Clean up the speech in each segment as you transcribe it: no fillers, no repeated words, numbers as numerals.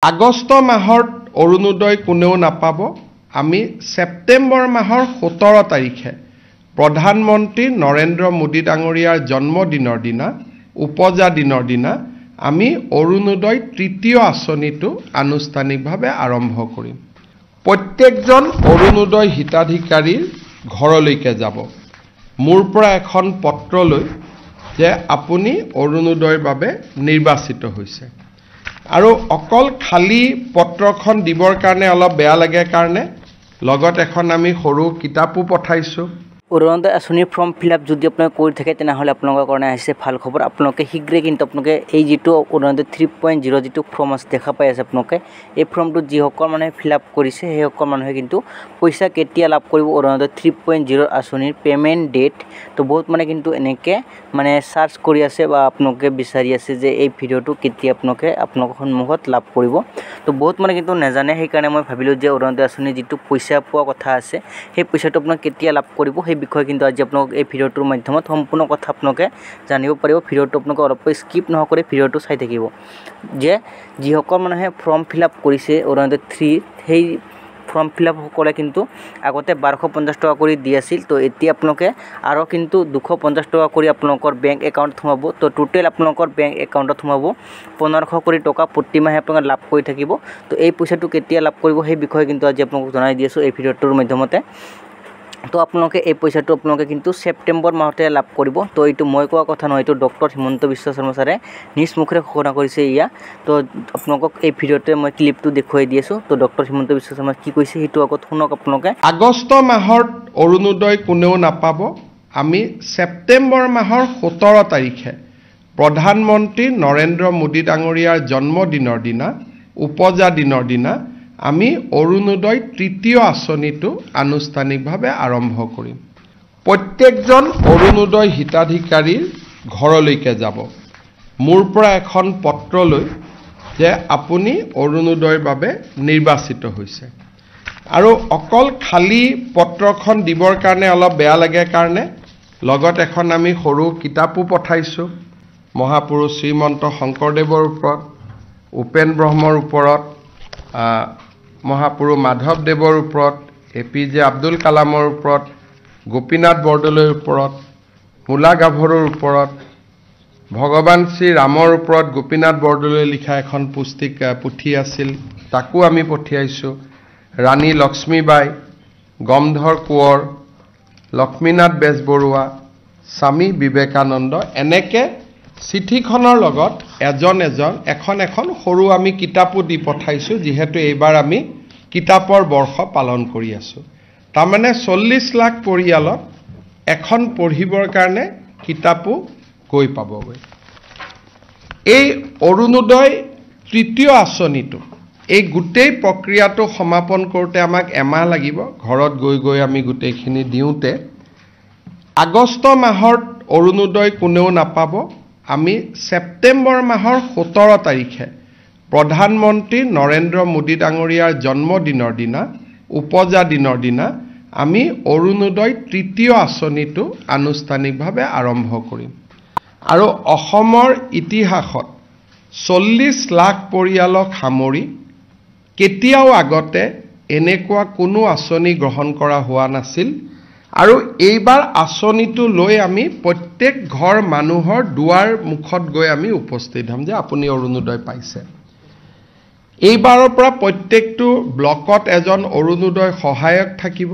আগষ্ট মাহৰ অৰুণোদয় কোনেও নাপাব। আমি সেপ্টেম্বৰ মাহৰ 17 তাৰিখে প্ৰধানমন্ত্ৰী নৰেন্দ্ৰ মোদী ডাঙৰীয়াৰ জন্মদিনৰ দিনা উপজা দিনৰ দিনা আমি অৰুণোদয় তৃতীয় আঁচনিটো আনুষ্ঠানিকভাৱে আৰম্ভ কৰিম। প্ৰত্যেকজন অৰুণোদয় হিতাধিকাৰীৰ ঘৰলৈকে যাব। মোৰ পৰা এখন পত্ৰ লৈ যে আপুনি অৰুণোদয়ৰ বাবে নিৰ্বাচিত হৈছে। আৰু অকল খালী পত্ৰখন দিবৰ কাৰণে অলপ বেয়া লাগে কাৰণে লগত এখন আমি সৰু কিতাপো পঠাইছোঁ। অৰুণোদয় আঁচনিৰ ফৰ্ম ফিল-আপ যদি আপোনালোকে কৰি থাকে তেনেহ'লে আপোনালোকৰ কাৰণে আহিছে ভাল খবৰ। আপোনালোকে শীঘ্ৰে কিন্তু আপোনালোকে এই যিটো অৰুণোদয় 3.0 যিটো ফৰ্ম আছে দেখা পাই আছে আপোনালোকে, এই ফৰ্মটো যিসকল মানুহে ফিল-আপ কৰিছে সেইসকল মানুহে কিন্তু পইচা কেতিয়া লাভ কৰিব অৰুণোদয় 3.0 আঁচনিৰ পে'মেণ্ট ডেট। তো বহুত মানে কিন্তু এনেকৈ মানে চাৰ্চ কৰি আছে বা আপোনালোকে বিচাৰি আছে যে এই ভিডিঅ'টো কেতিয়া আপোনালোকৰ সন্মুখত লাভ কৰিব। তো বহুত মানে কিন্তু নাজানে, সেইকাৰণে মই ভাবিলোঁ যে অৰুণোদয় আঁচনিৰ যিটো পইচা পোৱা কথা আছে সেই পইচাটো আপোনাক কেতিয়া লাভ কৰিব সেই বিষয়ে কিন্তু আজি আপোনালোক এই ভিডিঅ'টোৰ মাধ্যমত সম্পূৰ্ণ কথা আপোনালোকে জানিব পাৰিব। ভিডিঅ'টো আপোনালোকে অলপ স্কিপ নকৰি ভিডিঅ'টো চাই থাকিব। যে যিসকল মানুহে ফৰ্ম ফিল-আপ কৰিছে অৰুণোদয় 3 সেই ফৰ্ম ফিল-আপ সকলে কিন্তু আগতে 1250 টকা কৰি দি আছিল। তো এতিয়া আপোনালোকে আৰু কিন্তু 250 টকা কৰি আপোনালোকৰ বেংক একাউণ্টত সোমাব। তো টোটেল আপোনালোকৰ বেংক একাউণ্টত সোমাব 1500 কৰি টকা প্ৰতিমাহে আপোনালোকে লাভ কৰি থাকিব। তো এই পইচাটো কেতিয়া লাভ কৰিব সেই বিষয়ে কিন্তু আজি আপোনালোকক জনাই দি আছোঁ এই ভিডিঅ'টোৰ মাধ্যমতে। তো আপোনালোকে এই পইচাটো আপোনালোকে কিন্তু ছেপ্টেম্বৰ মাহতে লাভ কৰিব। তো এইটো মই কোৱা কথা নহয়, এইটো ডক্টৰ হিমন্ত বিশ্ব শৰ্মা ছাৰে নিজ মুখেৰে ঘোষণা কৰিছে ইয়া। তো আপোনালোকক এই ভিডিঅ'তে মই ক্লিপটো দেখুৱাই দি আছোঁ। তো ডক্টৰ হিমন্ত বিশ্ব শৰ্মা কি কৈছে সেইটো আগত শুনক আপোনালোকে। আগষ্ট মাহৰ অৰুণোদয় কোনেও নাপাব। আমি ছেপ্টেম্বৰ মাহৰ 17 তাৰিখে প্ৰধানমন্ত্ৰী নৰেন্দ্ৰ মোদী ডাঙৰীয়াৰ জন্মদিনৰ দিনা উপজা দিনৰ দিনা আমি অৰুণোদয় তৃতীয় আঁচনিটো আনুষ্ঠানিকভাৱে আৰম্ভ কৰিম। প্ৰত্যেকজন অৰুণোদয় হিতাধিকাৰীৰ ঘৰলৈকে যাব। মোৰ পৰা এখন পত্ৰ লৈ যে আপুনি অৰুণোদয়ৰ বাবে নিৰ্বাচিত হৈছে। আৰু অকল খালী পত্ৰখন দিবৰ কাৰণে অলপ বেয়া লাগে কাৰণে লগত এখন আমি সৰু কিতাপো পঠাইছোঁ। মহাপুৰুষ শ্ৰীমন্ত শংকৰদেৱৰ ওপৰত, উপেন ব্ৰহ্মৰ ওপৰত, মহাপুৰুষ মাধৱদেৱৰ ওপৰত, APJ আব্দুল কালামৰ ওপৰত, গোপীনাথ বৰদলৈৰ ওপৰত, মূলা গাভৰুৰ ওপৰত, ভগৱান শ্ৰী ৰামৰ ওপৰত গোপীনাথ বৰদলৈ লিখা এখন পুথি আছিল, তাকো আমি পঠিয়াইছোঁ। ৰাণী লক্ষ্মীবাই, গমধৰ কোঁৱৰ, লক্ষ্মীনাথ বেজবৰুৱা, স্বামী বিবেকানন্দ, এনেকৈ চিঠিখনৰ লগত এখন সৰু আমি কিতাপো দি পঠাইছোঁ। যিহেতু এইবাৰ আমি কিতাপৰ বৰ্ষ পালন কৰি আছোঁ, তাৰমানে 40 লাখ পৰিয়ালত এখন পঢ়িবৰ কাৰণে কিতাপো গৈ পাবগৈ। এই অৰুণোদয় তৃতীয় আঁচনিটো এই গোটেই প্ৰক্ৰিয়াটো সমাপন কৰোঁতে আমাক এমাহ লাগিব। ঘৰত গৈ আমি গোটেইখিনি দিওঁতে আগষ্ট মাহৰ অৰুণোদয় কোনেও নাপাব। আমি ছেপ্টেম্বৰ মাহৰ 17 তাৰিখে প্ৰধানমন্ত্ৰী নৰেন্দ্ৰ মোদী ডাঙৰীয়াৰ জন্মদিনৰ দিনা উপজা দিনৰ দিনা আমি অৰুণোদয় তৃতীয় আঁচনিটো আনুষ্ঠানিকভাৱে আৰম্ভ কৰিম। আৰু অসমৰ ইতিহাসত 40 লাখ পৰিয়ালক সামৰি কেতিয়াও আগতে এনেকুৱা কোনো আঁচনি গ্ৰহণ কৰা হোৱা নাছিল। আৰু এইবাৰ আঁচনিটো লৈ আমি প্ৰত্যেক ঘৰ মানুহৰ দুৱাৰ মুখত গৈ আমি উপস্থিত হ'ম যে আপুনি অৰুণোদয় পাইছে। এইবাৰৰ পৰা প্ৰত্যেকটো ব্লকত এজন অৰুণোদয় সহায়ক থাকিব।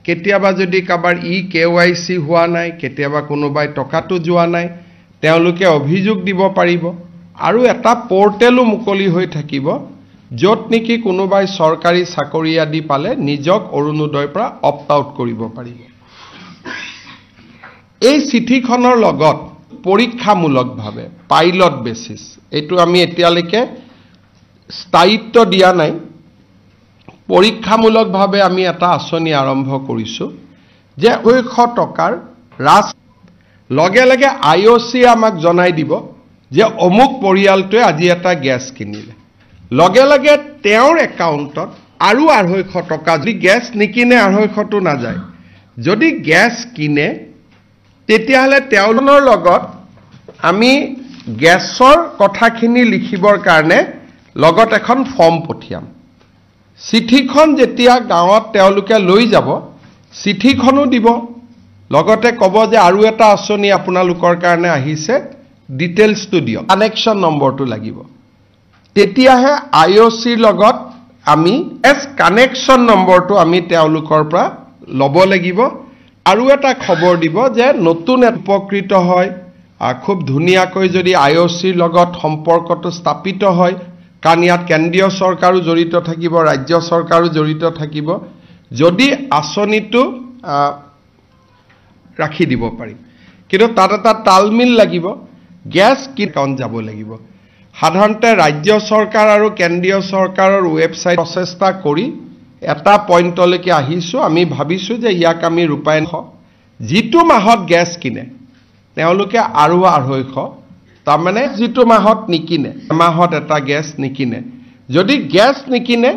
কেতিয়াবা যদি কাৰোবাৰ KYC হোৱা নাই, কেতিয়াবা কোনোবাই টকাটো যোৱা নাই, তেওঁলোকে অভিযোগ দিব পাৰিব। আৰু এটা পৰ্টেলো মুকলি হৈ থাকিব য'ত নেকি কোনোবাই চৰকাৰী চাকৰি আদি পালে নিজক অৰুণোদয়ৰ পৰা অপ্ট আউট কৰিব পাৰিব। এই চিঠিখনৰ লগত পৰীক্ষামূলকভাৱে পাইলট বেচিছ, এইটো আমি এতিয়ালৈকে স্থায়িত্ব দিয়া নাই, পৰীক্ষামূলকভাৱে আমি এটা আঁচনি আৰম্ভ কৰিছোঁ যে 200 টকাৰ লগে লগে IOC আমাক জনাই দিব যে অমুক পৰিয়ালটোৱে আজি এটা গেছ কিনিলে। লগে লগে তেওঁৰ একাউণ্টত আৰু 250 টকা, যদি গেছ নিকিনে 250টো নাযায়, যদি গেছ কিনে তেতিয়াহ'লে তেওঁলোকৰ লগত আমি গেছৰ কথাখিনি লিখিবৰ কাৰণে লগত এখন ফৰ্ম পঠিয়াম চিঠিখন যেতিয়া গাঁৱত তেওঁলোকে লৈ যাব চিঠিখনো দিব লগতে ক'ব যে আৰু এটা আঁচনি আপোনালোকৰ কাৰণে আহিছে ডিটেইলছটো দিয়ক কানেকশ্যন নম্বৰটো লাগিব তেতিয়াহে IOCৰ লগত আমি কানেকশ্যন নম্বৰটো আমি তেওঁলোকৰ পৰা ল'ব লাগিব আৰু এটা খবৰ দিব যে নতুন উপকৃত হয় খুব ধুনীয়াকৈ যদি IOCৰ লগত সম্পৰ্কটো স্থাপিত হয় কাৰণ ইয়াত কেন্দ্ৰীয় চৰকাৰো জড়িত থাকিব ৰাজ্য চৰকাৰো জড়িত থাকিব যদি আঁচনিটো ৰাখি দিব পাৰিম কিন্তু তাত এটা তালমিল লাগিব গ্যাস কি কাউণ্ট যাব লাগিব সাধাৰণতে ৰাজ্য চৰকাৰ আৰু কেন্দ্ৰীয় চৰকাৰৰ ৱেবছাইট প্ৰচেষ্টা কৰি এটা পইণ্টলৈকে আহিছো আমি ভাবিছো যে ইয়াক আমি ৰূপায়ণ যিটো মাহত গ্যাস কিনে তেওঁলোকে আৰু 250 তাৰমানে যিটো মাহত নিকিনে মাহত এটা গ্যাস নিকিনে যদি গ্যাস নিকিনে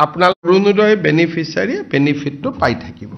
আপোনালোক অৰুণোদয় বেনিফিচিয়াৰী বেনিফিটটো পাই থাকিব